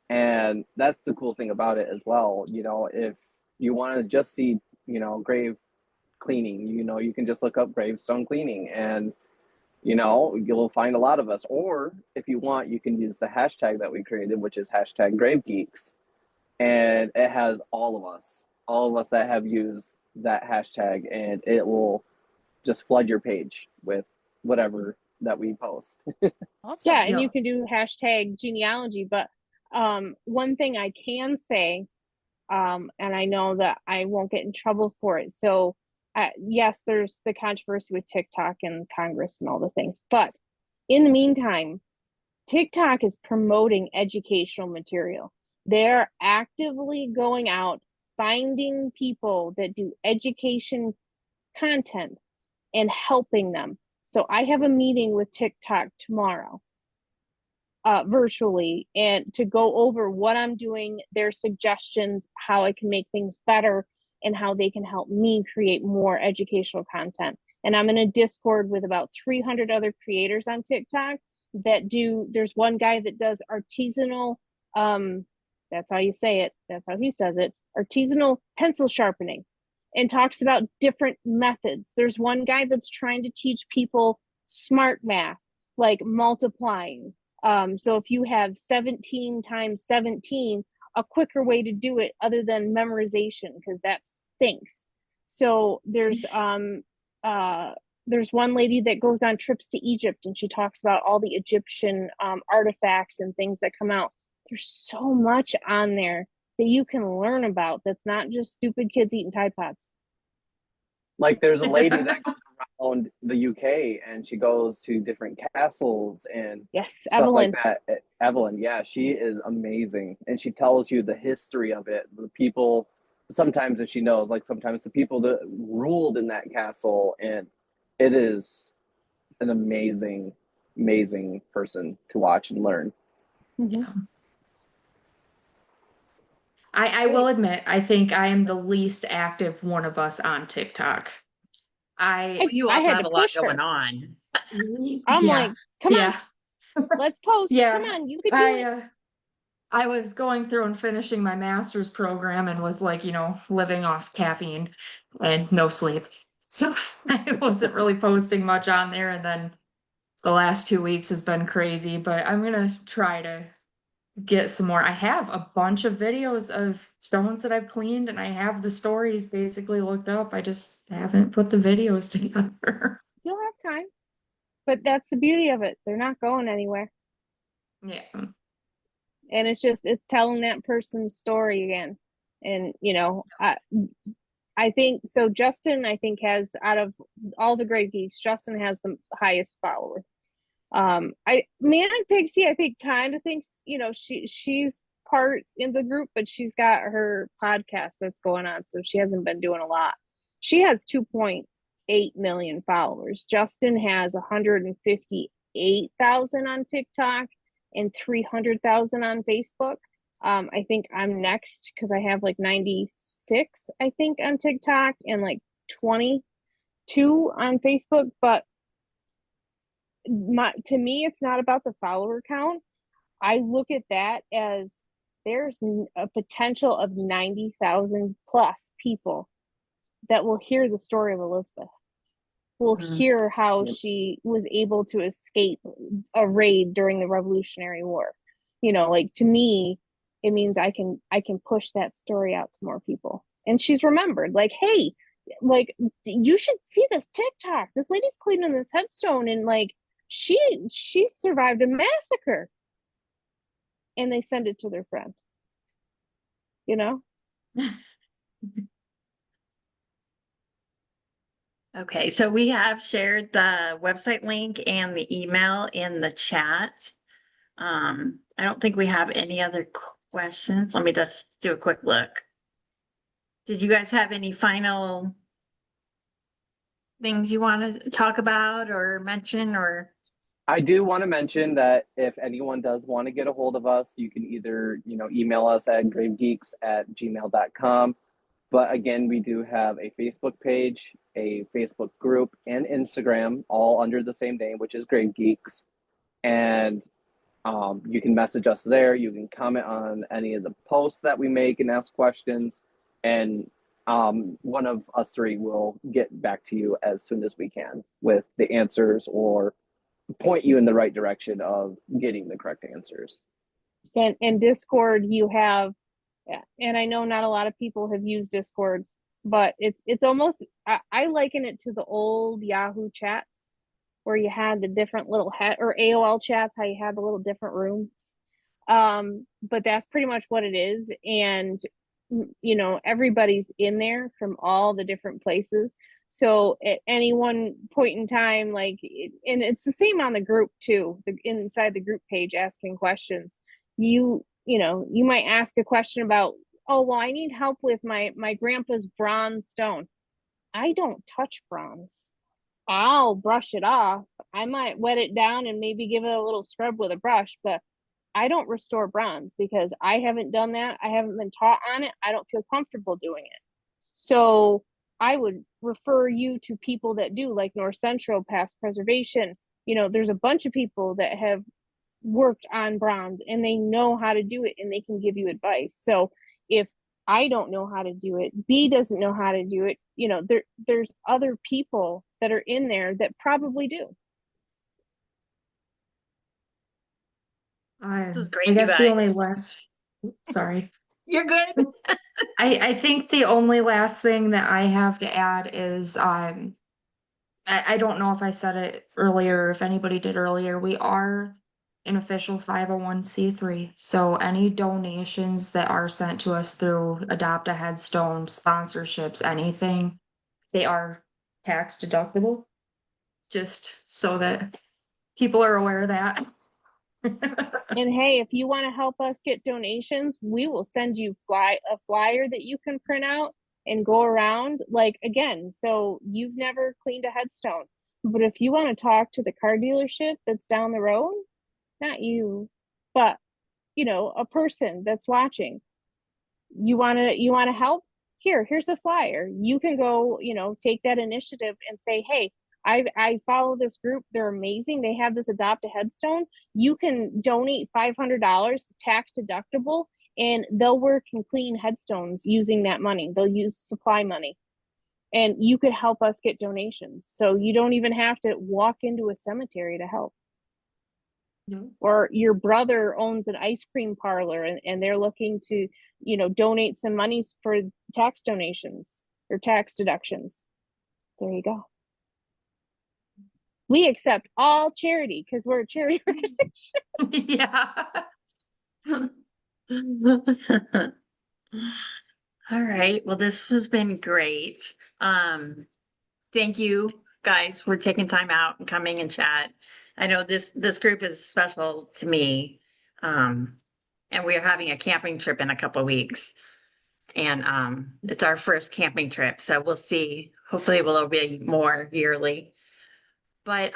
And that's the cool thing about it as well. If you want to just see, grave cleaning, you can just look up gravestone cleaning, and you'll find a lot of us. Or if you want, you can use the hashtag that we created, which is hashtag GraveGeeks, and it has all of us that have used that hashtag, and it will just flood your page with whatever that we post. Awesome. yeah, and Yeah. you can do hashtag genealogy. But one thing I can say, and I know that I won't get in trouble for it. So, yes, there's the controversy with TikTok and Congress and all the things. But in the meantime, TikTok is promoting educational material. They're actively going out, finding people that do education content and helping them. So I have a meeting with TikTok tomorrow, virtually, and to go over what I'm doing, their suggestions, how I can make things better, and how they can help me create more educational content. And I'm in a Discord with about 300 other creators on TikTok there's one guy that does artisanal, that's how you say it, that's how he says it, artisanal pencil sharpening, and talks about different methods. There's one guy that's trying to teach people smart math, like multiplying. So if you have 17 times 17, a quicker way to do it other than memorization, because that stinks. So there's one lady that goes on trips to Egypt, and she talks about all the Egyptian artifacts and things that come out. There's so much on there that you can learn about that's not just stupid kids eating Tide Pods. Like there's a lady that goes around the UK, and she goes to different castles and Yes, stuff Evelyn. like that. Evelyn, yeah, she is amazing, and she tells you the history of it, the people. Sometimes if she knows, like sometimes the people that ruled in that castle, and it is an amazing person to watch and learn. Mm-hmm. I will admit, I think I am the least active one of us on TikTok. Well, you I also had have to a lot push going her. on. I'm Yeah, like, come on, yeah, let's post. Come yeah. on, you could do I it. uh I was going through and finishing my master's program and was like, living off caffeine and no sleep. So I wasn't really posting much on there. And then the last 2 weeks has been crazy, but I'm gonna try to get some more. I have a bunch of videos of stones that I've cleaned and I have the stories basically looked up. I just haven't put the videos together. You'll have time. But that's the beauty of it. They're not going anywhere. Yeah. And it's telling that person's story again. And I think so. Justin, I think, has, out of all the Great Geeks, Justin has the highest follower. I Manic Pixie, I think, kind of thinks, she's part in the group, but she's got her podcast that's going on, so she hasn't been doing a lot. She has 2.8 million followers. Justin has 158,000 on TikTok and 300,000 on Facebook. I think I'm next because I have like 96, I think, on TikTok and like 22 on Facebook. But to me, it's not about the follower count. I look at that as there's a potential of 90,000 plus people that will hear the story of Elizabeth, will Mhm. hear how Yep. she was able to escape a raid during the Revolutionary War. Like, to me, it means I can push that story out to more people. And she's remembered, like, hey, like, you should see this TikTok. This lady's cleaning this headstone, and like, she survived a massacre, and they send it to their friend. You know, Okay, so we have shared the website link and the email in the chat. I don't think we have any other questions. Let me just do a quick look. Did you guys have any final things you want to talk about or mention or? I do want to mention that if anyone does want to get a hold of us, you can either, email us at gravegeeks@gmail.com. But again, we do have a Facebook page, a Facebook group, and Instagram, all under the same name, which is Grave Geeks. And you can message us there. You can comment on any of the posts that we make and ask questions. And one of us three will get back to you as soon as we can with the answers, or point you in the right direction of getting the correct answers. and Discord, you have, and I know not a lot of people have used Discord, but it's almost, I liken it to the old Yahoo chats where you had the different little or AOL chats, how you had the little different rooms. But that's pretty much what it is. And everybody's in there from all the different places. So at any one point in time, and it's the same on the group too, inside the group page, asking questions. You might ask a question about, oh, well, I need help with my grandpa's bronze stone. I don't touch bronze. I'll brush it off. I might wet it down and maybe give it a little scrub with a brush, but I don't restore bronze because I haven't done that. I haven't been taught on it. I don't feel comfortable doing it. So I would refer you to people that do, like North Central Past Preservation. There's a bunch of people that have worked on bronze and they know how to do it and they can give you advice. So if I don't know how to do it, B doesn't know how to do it, there's other people that are in there that probably do. This is I great, you guess the only guys. last, sorry. You're good. I think the only last thing that I have to add is I don't know if I said it earlier, if anybody did earlier, we are an official 501(c)(3). So any donations that are sent to us through Adopt a Headstone, sponsorships, anything, they are tax deductible. Just so that people are aware of that. And hey, if you want to help us get donations, we will send you a flyer that you can print out and go around. Like, again, so you've never cleaned a headstone, but if you want to talk to the car dealership that's down the road, not you, but a person that's watching, you want to help? Here's a flyer. You can go, take that initiative and say, hey, I follow this group. They're amazing. They have this Adopt a Headstone. You can donate $500 tax deductible, and they'll work and clean headstones using that money. They'll use supply money, and you could help us get donations. So you don't even have to walk into a cemetery to help. No. Or your brother owns an ice cream parlor, and they're looking to, donate some monies for tax donations or tax deductions. There you go. We accept all charity because we're a charity organization. Yeah. All right. Well, this has been great. Thank you guys for taking time out and coming and chat. I know this group is special to me. And we are having a camping trip in a couple of weeks. And it's our first camping trip. So we'll see. Hopefully it will be more yearly. But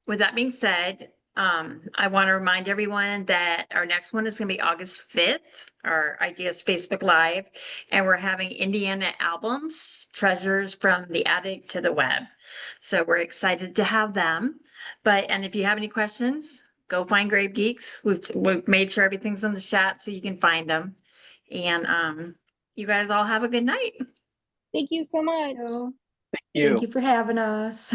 with that being said, I want to remind everyone that our next one is going to be August 5th, our Ideas Facebook Live, and we're having Indiana albums, treasures from the attic to the web. So we're excited to have them. And if you have any questions, go find GraveGeeks. We've made sure everything's in the chat so you can find them. And you guys all have a good night. Thank you so much. So, You. thank you for having us.